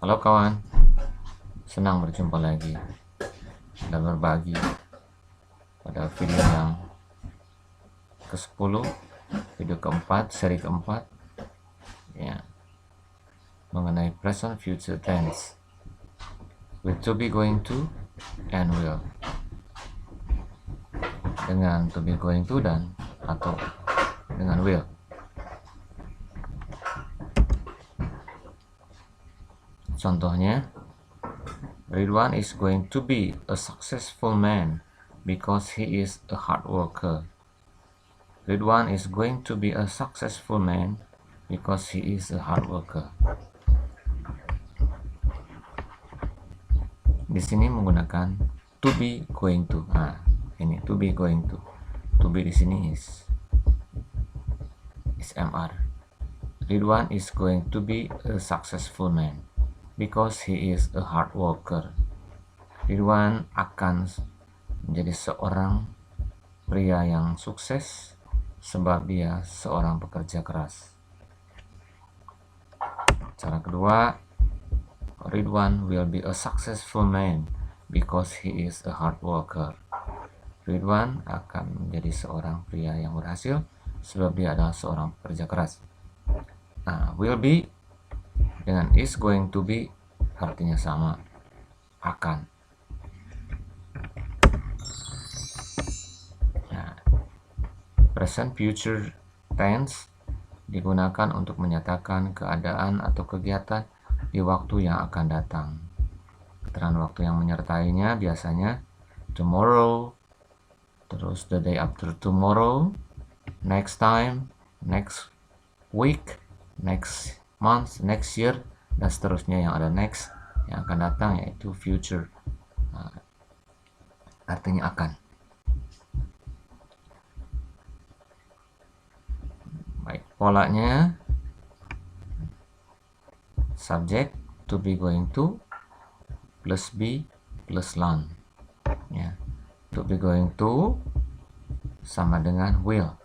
Halo kawan, senang berjumpa lagi dan berbagi pada video yang ke-10, video keempat, seri keempat, ya, mengenai present future tense with to be, going to, and will. Dengan to be, going to, dan atau dengan will. Contohnya, Ridwan is going to be a successful man because he is a hard worker. Ridwan is going to be a successful man because he is a hard worker. Di sini menggunakan to be going to. Nah, ini to be going to. To be di sini is MR. Ridwan is going to be a successful man because he is a hard worker. Ridwan akan menjadi seorang pria yang sukses sebab dia seorang pekerja keras. Cara kedua, Ridwan will be a successful man because he is a hard worker. Ridwan akan menjadi seorang pria yang berhasil sebab dia adalah seorang pekerja keras. Nah, will be dengan is going to be artinya sama, akan. Nah, present future tense digunakan untuk menyatakan keadaan atau kegiatan di waktu yang akan datang. Keterangan waktu yang menyertainya biasanya tomorrow, terus the day after tomorrow, next time, next week, next month, next year, dan seterusnya yang ada next yang akan datang, yaitu future. Artinya akan. Baik, polanya subject to be, going to, plus be plus learn. Ya, to be going to sama dengan will.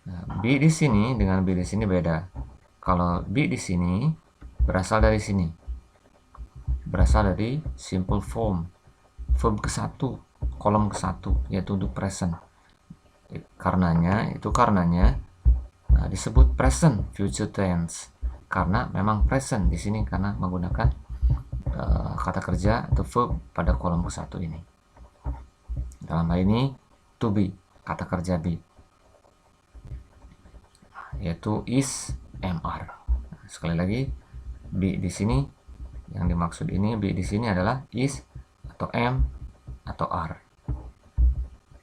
Nah, be di sini dengan be di sini beda. Kalau be di sini berasal dari sini, berasal dari simple form, verb ke-1, kolom ke-1, yaitu untuk present. Karenanya disebut present future tense karena memang present di sini karena menggunakan kata kerja atau verb pada kolom ke-1 ini. Dalam hal ini to be, kata kerja be, yaitu is MR. Sekali lagi, be di sini yang dimaksud ini, be di sini adalah is atau am atau are.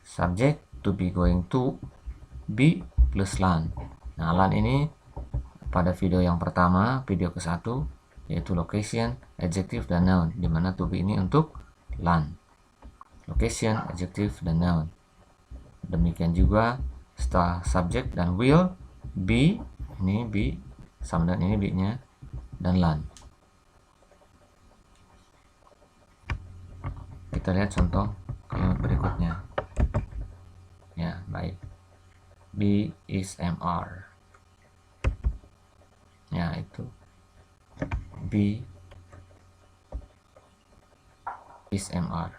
Subject to be, going to, be plus learn. Nah, learn ini pada video yang pertama, video ke-1, yaitu location, adjective, dan noun, di mana to be ini untuk learn. Location, adjective, dan noun. Demikian juga setelah subject dan will, be, ini be, sama dengan ini be-nya, dan learn. Kita lihat contoh kalimat berikutnya. Ya, baik. Be is MR. Ya, itu. Be is MR.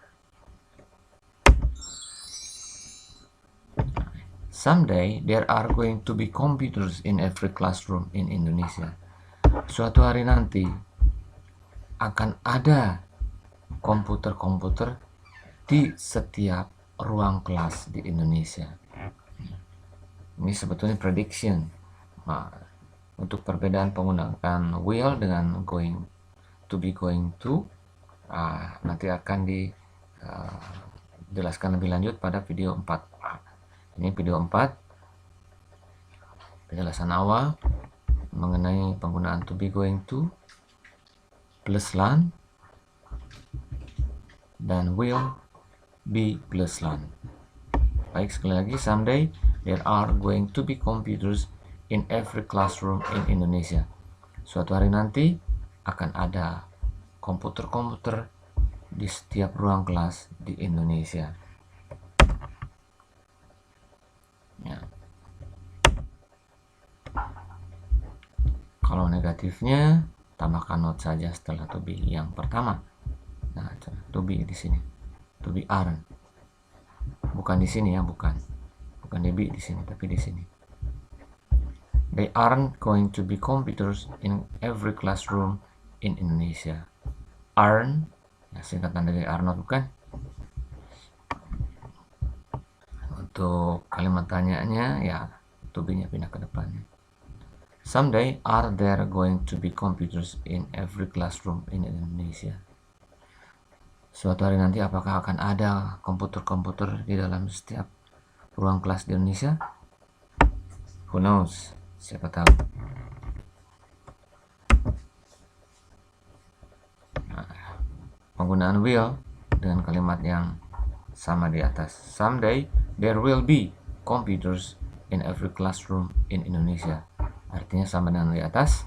Someday there are going to be computers in every classroom in Indonesia. Suatu hari nanti akan ada komputer-komputer di setiap ruang kelas di Indonesia. Ini sebetulnya prediction. Nah, untuk perbedaan penggunaan will dengan going to be, going to, nanti akan dijelaskan lebih lanjut pada video 4. Ini video 4, penjelasan awal mengenai penggunaan to be, going to, plus learn, dan will be plus learn. Baik, sekali lagi, someday there are going to be computers in every classroom in Indonesia. Suatu hari nanti akan ada komputer-komputer di setiap ruang kelas di Indonesia. Ya. Kalau negatifnya tambahkan not saja setelah to be yang pertama. Nah, to be di sini, to be aren't, bukan di sini ya, bukan di be di sini, tapi di sini. They aren't going to be computers in every classroom in Indonesia. Aren't, ya, singkatan dari are not, bukan? Untuk kalimat tanyanya ya to be-nya pindah ke depannya. Someday are there going to be computers in every classroom in Indonesia? Suatu hari nanti apakah akan ada komputer-komputer di dalam setiap ruang kelas di Indonesia? Who knows? Siapa tahu. Nah, penggunaan will dengan kalimat yang sama di atas. Someday there will be computers in every classroom in Indonesia. Artinya sama dengan di atas.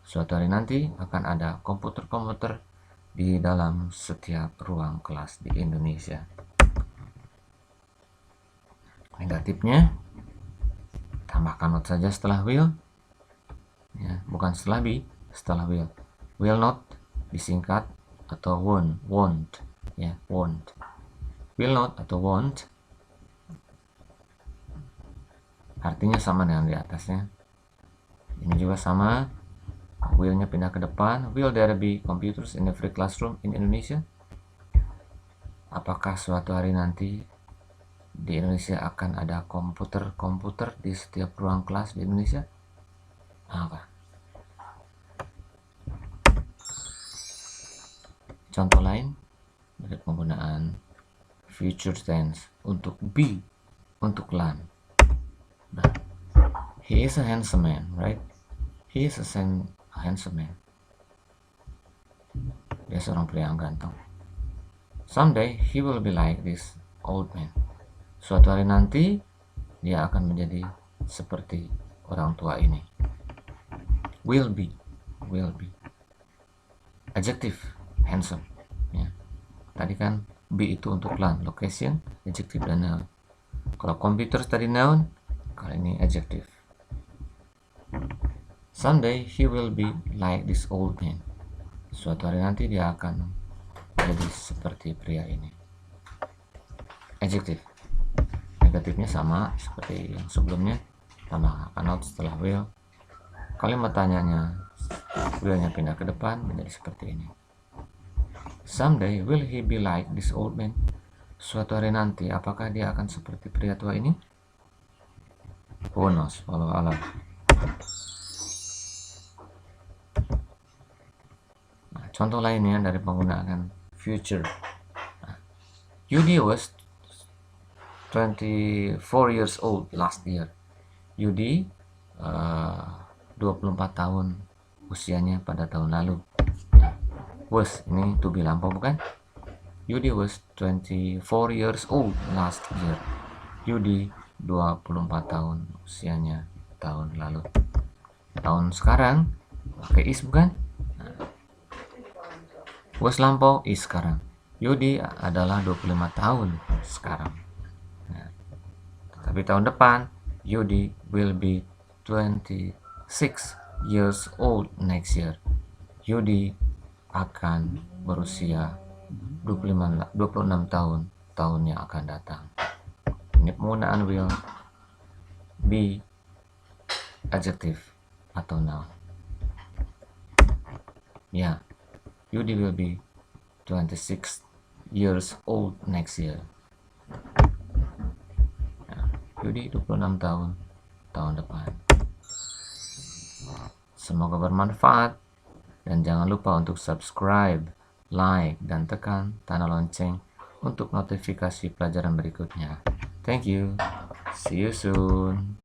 Suatu hari nanti akan ada komputer-komputer di dalam setiap ruang kelas di Indonesia. Negatifnya, tambahkan not saja setelah will. Ya, bukan setelah be, setelah will. Will not disingkat atau won't, ya, won't. Will not atau won't artinya sama dengan di atasnya. Ini juga sama, will-nya pindah ke depan. Will there be computers in every classroom in Indonesia? Apakah suatu hari nanti di Indonesia akan ada komputer-komputer di setiap ruang kelas di Indonesia? Apa? Contoh lain dari penggunaan future tense untuk be, untuk lan. Nah, he is a handsome man, right? He is a handsome man. Dia seorang pria yang ganteng. Someday he will be like this old man. Suatu hari nanti dia akan menjadi seperti orang tua ini. Will be. Adjective, handsome. Ya. Tadi kan be itu untuk lan, location, adjective dan noun. Kalau computer tadi noun, kali ini adjective. Someday he will be like this old man. Suatu hari nanti dia akan jadi seperti pria ini. Adjective. Negatifnya sama seperti yang sebelumnya, tambahkan not setelah will. Kalimat tanyanya, will-nya pindah ke depan menjadi seperti ini. Someday will he be like this old man? Suatu hari nanti apakah dia akan seperti pria tua ini? Who knows? Wallahu a'lam. Nah, contoh lainnya dari penggunaan future. Nah, Yudi was 24 years old last year. Yudi 24 tahun usianya pada tahun lalu. Was, ini to be lampau, bukan? Yudi was 24 years old last year. Yudi 24 tahun usianya tahun lalu. Tahun sekarang pakai is, bukan? Nah, was lampau, is sekarang. Yudi adalah 25 tahun sekarang. Nah, tapi tahun depan Yudi will be 26 years old next year. Yudi akan berusia 26 tahun yang akan datang. Ini penggunaan will, be, adjective atau noun. Ya, Yudi will be 26 years old next year. Ya, Yudi 26 tahun depan. Semoga bermanfaat. Dan jangan lupa untuk subscribe, like, dan tekan tanda lonceng untuk notifikasi pelajaran berikutnya. Thank you. See you soon.